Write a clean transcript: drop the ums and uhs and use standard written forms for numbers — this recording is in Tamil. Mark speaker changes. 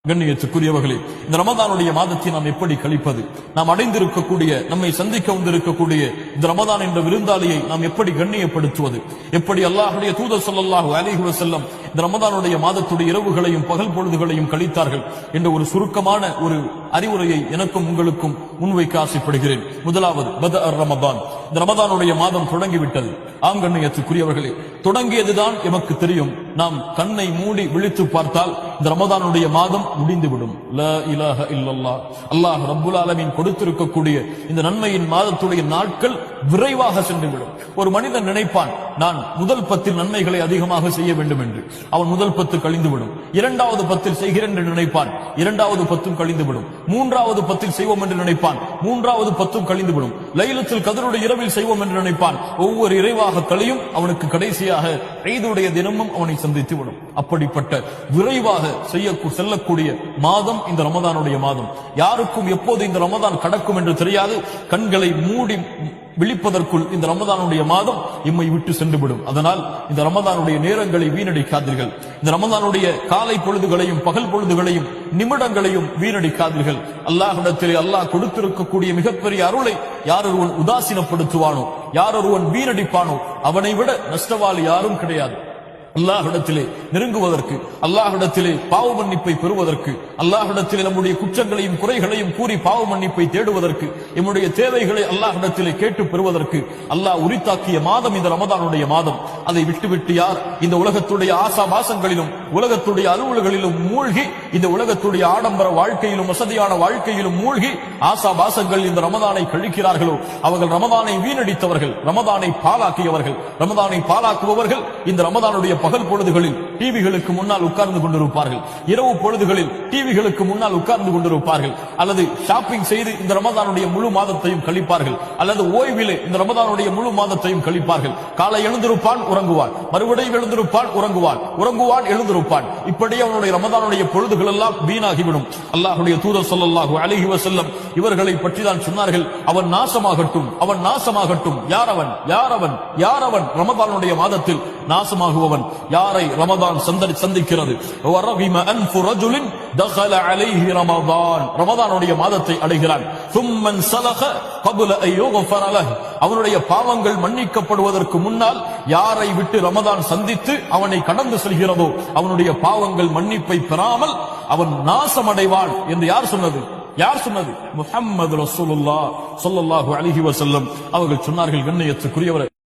Speaker 1: கண்ணியத்துக்குரியவர்களே, இந்த ரமதானுடைய மாதத்தை நாம் எப்படி கழிப்பது? நாம் அடைந்திருக்கக்கூடிய, நம்மை சந்திக்க வந்திருக்கக்கூடிய இந்த ரமதான் என்ற விருந்தாளியை நாம் எப்படி கண்ணியப்படுத்துவது? எப்படி அல்லாஹ்வுடைய தூதர் ஸல்லல்லாஹு அலைஹி வஸல்லம் இந்த ரமதானுடைய மாதத்துடைய இரவுகளையும் பகல் பொழுதுகளையும் கழித்தார்கள் என்ற ஒரு சுருக்கமான ஒரு அறிவுரையை எனக்கும் உங்களுக்கும் முன்வைக்க ஆசைப்படுகிறேன். முதலாவது, பதஅர் ரமதான். இந்த ரமதானுடைய மாதம் தொடங்கிவிட்டது. ஆம் கண்ணியத்துக்குரியவர்களே, தொடங்கியதுதான் எமக்கு தெரியும். நாம் கண்ணை மூடி விழித்து பார்த்தால் இந்த ரமதானுடைய மாதம் முடிந்துவிடும். லா இலாஹ இல்லல்லாஹ். அல்லாஹ் ரப்புல் ஆலமீன் கொடுத்திருக்கக்கூடிய இந்த நன்மையின் மாதத்துடைய நாட்கள் விரைவாக சென்றுவிடும். ஒரு மனிதன் நினைப்பான், நான் முதல் 10 நன்மைகளை அதிகமாக செய்ய வேண்டும் என்று. அவன் முதல் 10 கழிந்துவிடும். இரண்டாவது 10 செய்கிறேன் என்று நினைப்பான், இரண்டாவது 10 கழிந்துவிடும். மூன்றாவது 10 செய்வோம் என்று நினைப்பான், மூன்றாவது 10 கழிந்துவிடும். லைலத்துல் கத்ருடைய இரவில் செய்வோம் என்று நினைப்பான். ஒவ்வொரு இறைவாக கழியும், அவனுக்கு கடைசியாக ஈதுடைய தினமும் அவனை சந்தித்து விடும். அப்படிப்பட்ட விரைவாக செல்லக்கூடிய மாதம் இந்த ரமதானுடைய மாதம். யாருக்கும் எப்போது இந்த ரமதான் கடக்கும் என்று தெரியாது. கண்களை மூடி விழிப்பதற்குள் இந்த ரமதானுடைய மாதம் எம்மை விட்டு சென்றுவிடும். அதனால் இந்த ரமதானுடைய நேரங்களை வீணடிக்காதீர்கள். இந்த ரமதானுடைய காலை பொழுதுகளையும் பகல் பொழுதுகளையும் நிமிடங்களையும் வீணடிக்காதீர்கள். அல்லாஹ்விடத்திலே அல்லாஹ் கொடுத்திருக்கக்கூடிய மிகப்பெரிய அருளை யார் ஒருவன் உதாசீனப்படுத்துவானோ, யார் ஒருவன் வீணடிப்பானோ, அவனை விட நஷ்டவாளி யாரும் கிடையாது. அல்லாஹ்விடத்திலே நெருங்குவதற்கு, அல்லாஹ்விடத்திலே பாவ மன்னிப்பை பெறுவதற்கு, அல்லாஹ்விடத்திலே நம்முடைய குற்றங்களையும் குறைகளையும் கூறி பாவ மன்னிப்பை தேடுவதற்கு, நம்முடைய தேவைகளை அல்லாஹ்விடத்திலே கேட்டு பெறுவதற்கு அல்லாஹ் உரித்தாக்கிய மாதம் இந்த ரமதானுடைய மாதம். அதை விட்டுவிட்டு யார் இந்த உலகத்துடைய ஆசாபாசங்களிலும் உலகத்துடைய அலுவல்களிலும் மூழ்கி, இந்த உலகத்துடைய ஆடம்பர வாழ்க்கையிலும் வசதியான வாழ்க்கையிலும் மூழ்கி ஆசாபாசங்கள் இந்த ரமதானை கழிக்கிறார்களோ, அவர்கள் ரமதானை வீணடித்தவர்கள், ரமதானை பாலாக்கியவர்கள். ரமதானை பாலாக்குபவர்கள் இந்த ரமதானுடைய பகல் பொழுதுகளில் டிவிகளுக்கு முன்னால் உட்கார்ந்து கொண்டிருப்பார்கள், இரவு பொழுதுகளில் டிவிகளுக்கு முன்னால் உட்கார்ந்து கொண்டிருப்பார்கள், அல்லது ஷாப்பிங் செய்து இந்த ரமதானுடைய முழு மாதத்தையும் கழிப்பார்கள், அல்லது ஓய்விலே இந்த ரமதானுடைய முழு மாதத்தையும் கழிப்பார்கள். காலை எழுந்திருப்பான், உறங்குவான், மறுபடியும் எழுந்திருப்பான், உறங்குவான், உறங்குவான், எழுந்திருப்பான். இப்படி அவனுடைய ரமதானுடைய பொழுதுகள் எல்லாம் வீணாகிவிடும். அல்லாஹ்வுடைய தூதர் ஸல்லல்லாஹு அலைஹி வஸல்லம் இவர்களை பற்றி தான் சொன்னார்கள், அவன் நாசமாகட்டும், அவன் நாசமாகட்டும். யார் அவன்? யார் அவன்? யார் அவன்? ரமதானுடைய மாதத்தில் நாசமாகுவவன். யாரை ரமதான் சந்திக்கிறது? ரமதானுடைய மாதத்தை அடைகிறான். அவனுடைய பாவங்கள் மன்னிக்கப்படுவதற்கு முன்னால் யாரை விட்டு ரமதான் சந்தித்து அவனை கடந்து செல்கிறதோ, அவனுடைய பாவங்கள் மன்னிப்பை பெறாமல் அவன் நாசமடைவான் என்று யார் சொன்னது? யார் சொன்னது? முஹம்மது ரசூலுல்லாஹ் ஸல்லல்லாஹு அலைஹி வஸல்லம் அவர்கள் சொன்னார்கள். கண்ணியத்துக்குரியவரே,